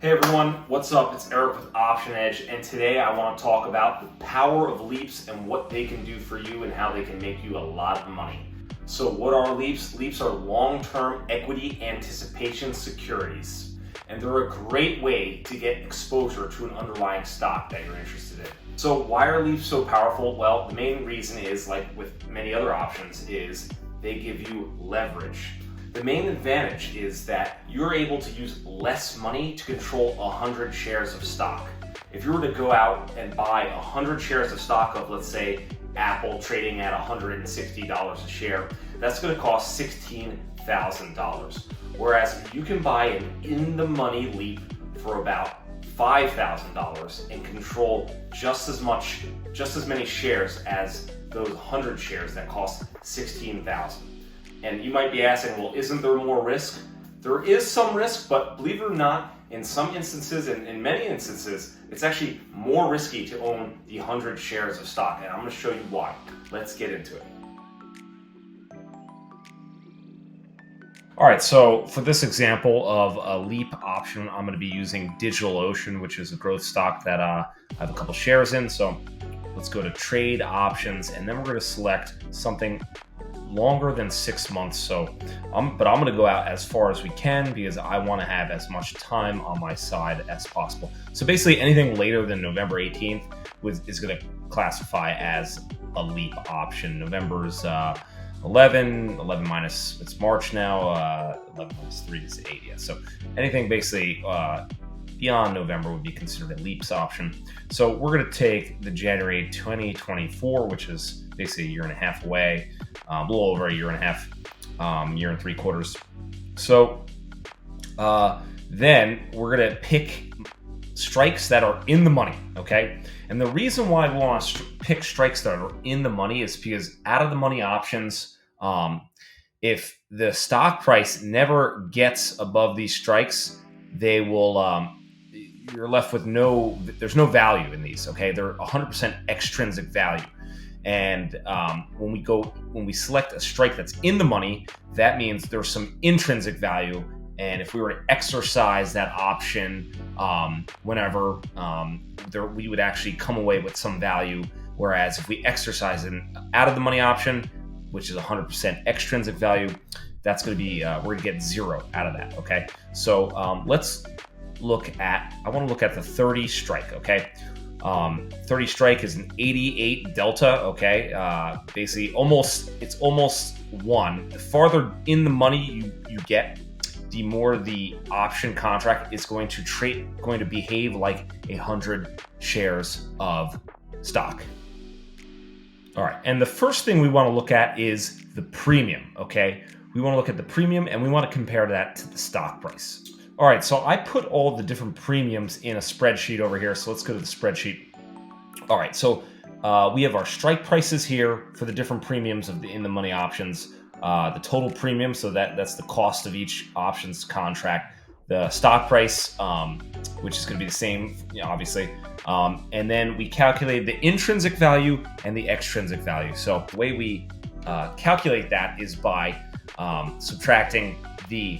Hey everyone, what's up? It's Eric with Option Edge, and today I want to talk about the power of leaps and what they can do for you and how they can make you a lot of money. So what are leaps? Leaps are long-term equity anticipation securities, and they're a great way to get exposure to an underlying stock that you're interested in. So why are leaps so powerful? Well, the main reason is, like with many other options, is they give you leverage. The main advantage is that you're able to use less money to control 100 shares of stock. If you were to go out and buy 100 shares of stock of, let's say, Apple trading at $160 a share, that's going to cost $16,000. Whereas you can buy an in-the-money leap for about $5,000 and control just as many shares as those 100 shares that cost $16,000. And you might be asking, well, isn't there more risk? There is some risk, but believe it or not, in some instances, and in many instances, it's actually more risky to own the 100 shares of stock. And I'm going to show you why. Let's get into it. All right, so for this example of a leap option, I'm going to be using DigitalOcean, which is a growth stock that I have a couple shares in. So let's go to trade options, and then we're going to select something longer than 6 months. But I'm going to go out as far as we can because I want to have as much time on my side as possible. So basically anything later than November 18th is going to classify as a leap option. November's 11 minus, it's March now, 11 minus 3 is 8, yeah. So anything basically beyond November would be considered a leaps option. So we're going to take the January 2024, which is basically a year and a half away, a little over a year and a half, year and 3/4. So then we're going to pick strikes that are in the money, okay? And the reason why we want to pick strikes that are in the money is because out of the money options, if the stock price never gets above these strikes, they will, you're left with there's no value in these, okay? They're 100% extrinsic value. And when we select a strike that's in the money, that means there's some intrinsic value. And if we were to exercise that option whenever, we would actually come away with some value. Whereas if we exercise an out of the money option, which is 100% extrinsic value, that's going to be, we're going to get 0 out of that, okay? So let's look at, I want to look at the 30 strike, okay? 30 strike is an 88 delta, okay? Basically, it's almost 1. The farther in the money you get, the more the option contract is going to behave like 100 shares of stock. All right, and the first thing we want to look at is the premium, okay? We want to look at the premium and we want to compare that to the stock price. All right, so I put all the different premiums in a spreadsheet over here. So let's go to the spreadsheet. All right, so we have our strike prices here for the different premiums of the in the money options. The total premium, so that's the cost of each options contract. The stock price, which is going to be the same, obviously. And then we calculate the intrinsic value and the extrinsic value. So the way we calculate that is by subtracting the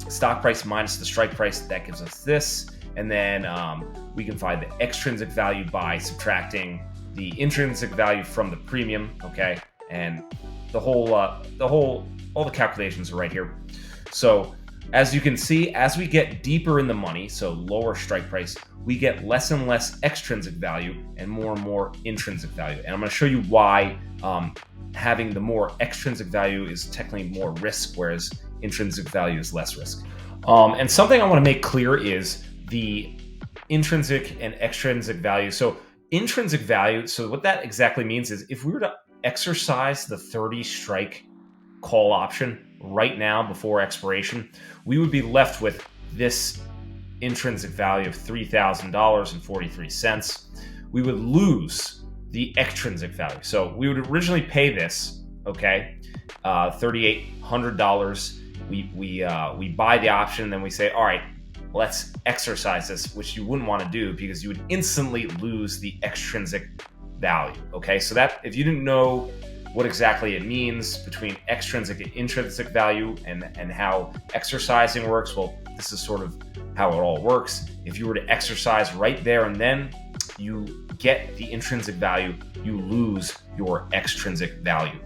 stock price minus the strike price. That gives us this. And then we can find the extrinsic value by subtracting the intrinsic value from the premium, okay? And all the calculations are right here. So as you can see, as we get deeper in the money, so lower strike price, we get less and less extrinsic value and more intrinsic value. And I'm going to show you why having the more extrinsic value is technically more risk, whereas intrinsic value is less risk. And something I want to make clear is the intrinsic and extrinsic value. So intrinsic value, so what that exactly means is if we were to exercise the 30 strike call option right now before expiration, we would be left with this intrinsic value of $3,000.43. We would lose the extrinsic value. So we would originally pay this, okay, $3,800. We buy the option, and then we say, all right, let's exercise this, which you wouldn't want to do because you would instantly lose the extrinsic value. Okay, so that if you didn't know what exactly it means between extrinsic and intrinsic value and how exercising works, well, this is sort of how it all works. If you were to exercise right there and then, you get the intrinsic value, you lose your extrinsic value.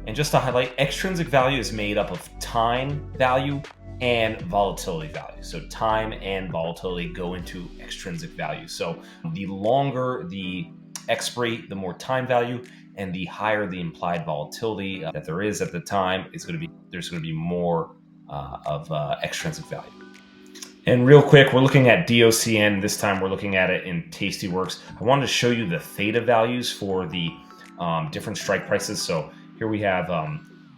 And just to highlight, extrinsic value is made up of time value and volatility value. So time and volatility go into extrinsic value. So the longer the expiry, the more time value, and the higher the implied volatility that there is at the time, there's going to be more of extrinsic value. And real quick, we're looking at DOCN. This time we're looking at it in Tastyworks. I wanted to show you the theta values for the different strike prices. So here we have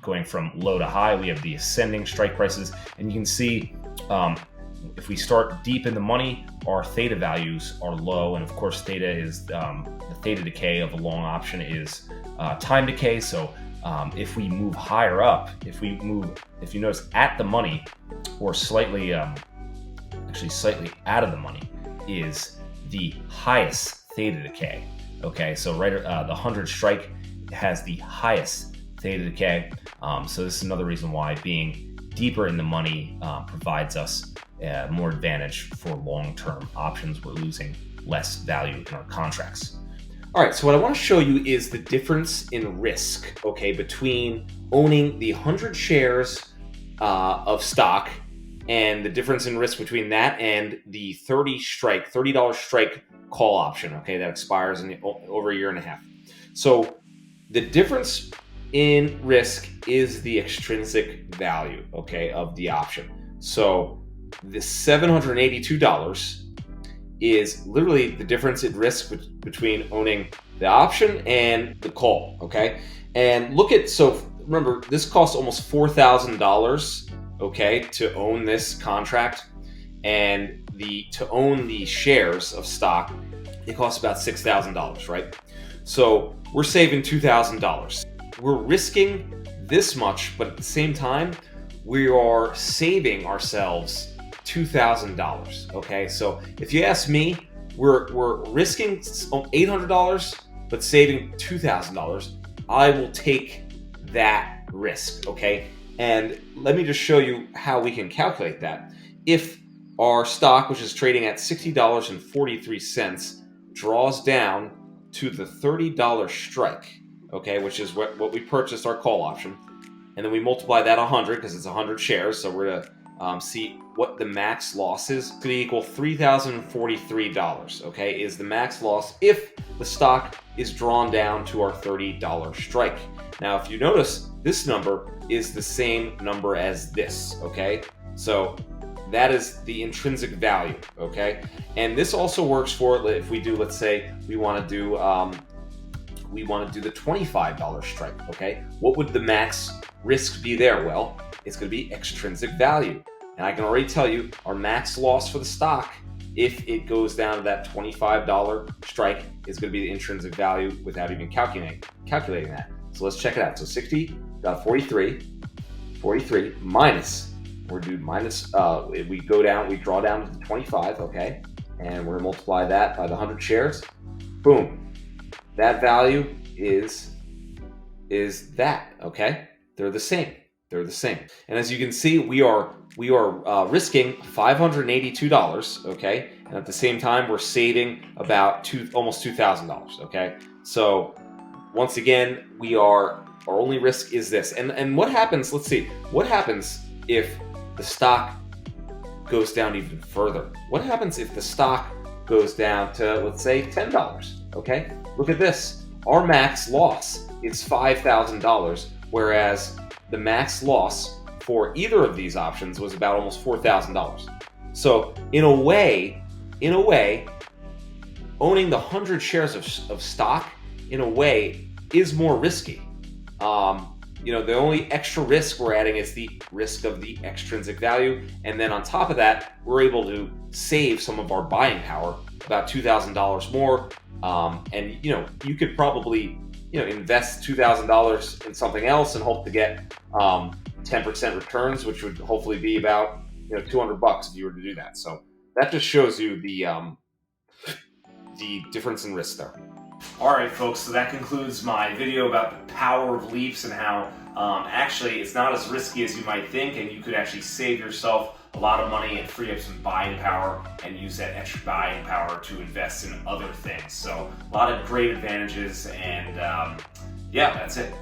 going from low to high, we have the ascending strike prices. And you can see if we start deep in the money, our theta values are low. And of course, theta is the theta decay of a long option is time decay. So if we move higher up, if you notice at the money or slightly, actually slightly out of the money is the highest theta decay. Okay, so right, the 100 strike has the highest theta decay. So this is another reason why being deeper in the money provides us more advantage for long-term options. We're losing less value in our contracts. All right, so what I want to show you is the difference in risk, okay, between owning the 100 shares of stock and the difference in risk between that and the $30 strike call option, okay, that expires in over a year and a half. So the difference in risk is the extrinsic value, okay, of the option. So the $782 is literally the difference in risk between owning the option and the call, okay? And look at, so remember, this costs almost $4,000, okay, to own this contract, and to own the shares of stock, it costs about $6,000, right? So we're saving $2,000. We're risking this much, but at the same time, we are saving ourselves $2,000. Okay, so if you ask me, we're risking $800 but saving $2,000. I will take that risk. Okay, and let me just show you how we can calculate that. If our stock, which is trading at $60.43, draws down to the $30 strike, okay, which is what we purchased our call option, and then we multiply that 100 because it's 100 shares, so we're gonna see what the max loss is. It's gonna equal $3,043, okay, is the max loss if the stock is drawn down to our $30 strike. Now, if you notice, this number is the same number as this, okay? So that is the intrinsic value, okay? And this also works for if we do, let's say, we want to do the $25 strike, okay? What would the max risk be there? Well, it's going to be extrinsic value. And I can already tell you our max loss for the stock, if it goes down to that $25 strike, is going to be the intrinsic value without even calculating that. So let's check it out. So 60.43 minus, we draw down to the 25, okay? And we're gonna multiply that by the 100 shares. Boom. That value is that, okay? They're the same. And as you can see, we are risking $582, okay? And at the same time, we're saving about almost $2,000, okay? So once again, our only risk is this. And what happens, let's see, what happens if the stock goes down even further? What happens if the stock goes down to, let's say, $10, okay? Look at this. Our max loss is $5,000, whereas the max loss for either of these options was about almost $4,000. So in a way, owning the 100 shares of stock, in a way, is more risky. The only extra risk we're adding is the risk of the extrinsic value. And then on top of that, we're able to save some of our buying power, about $2,000 more. And you could probably, invest $2,000 in something else and hope to get 10% returns, which would hopefully be about, $200 if you were to do that. So that just shows you the difference in risk there. All right, folks, so that concludes my video about the power of leaps and how actually it's not as risky as you might think, and you could actually save yourself a lot of money and free up some buying power and use that extra buying power to invest in other things. So a lot of great advantages, and yeah, that's it.